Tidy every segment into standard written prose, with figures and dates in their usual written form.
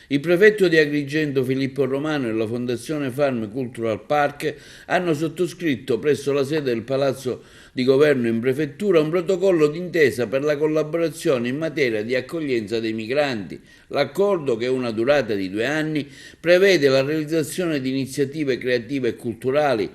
Il prefetto di Agrigento Filippo Romano e la Fondazione Farm Cultural Park hanno sottoscritto presso la sede del Palazzo di Governo in Prefettura un protocollo d'intesa per la collaborazione in materia di accoglienza dei migranti. L'accordo, che ha una durata di 2 anni, prevede la realizzazione di iniziative creative e culturali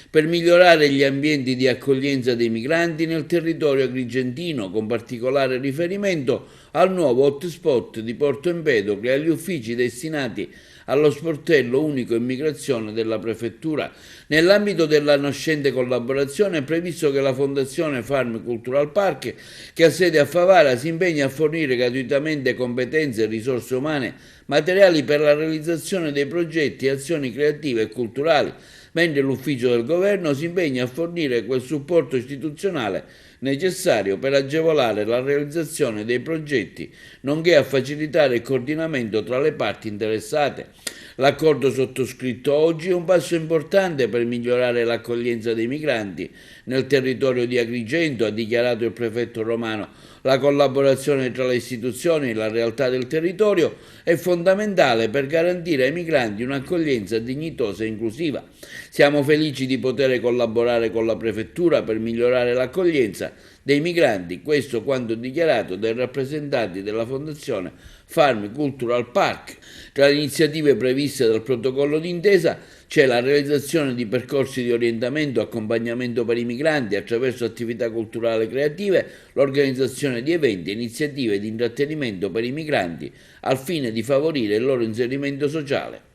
per migliorare gli ambienti di accoglienza dei migranti nel territorio agrigentino, con particolare riferimento al nuovo hotspot di Porto Empedocle e agli uffici destinati allo sportello unico immigrazione della Prefettura. Nell'ambito della nascente collaborazione è previsto che la Fondazione Farm Cultural Park, che ha sede a Favara, si impegni a fornire gratuitamente competenze e risorse umane materiali per la realizzazione dei progetti e azioni creative e culturali, mentre l'ufficio del governo si impegna a fornire quel supporto istituzionale necessario per agevolare la realizzazione dei progetti, nonché a facilitare il coordinamento tra le parti interessate. L'accordo sottoscritto oggi è un passo importante per migliorare l'accoglienza dei migranti nel territorio di Agrigento, ha dichiarato il prefetto Romano. La collaborazione tra le istituzioni e la realtà del territorio è fondamentale per garantire ai migranti un'accoglienza dignitosa e inclusiva. Siamo felici di poter collaborare con la Prefettura per migliorare l'accoglienza dei migranti, questo quanto dichiarato dai rappresentanti della Fondazione Farm Cultural Park. Tra le iniziative previste dal protocollo d'intesa c'è la realizzazione di percorsi di orientamento e accompagnamento per i migranti attraverso attività culturali creative, l'organizzazione di eventi e iniziative di intrattenimento per i migranti al fine di favorire il loro inserimento sociale.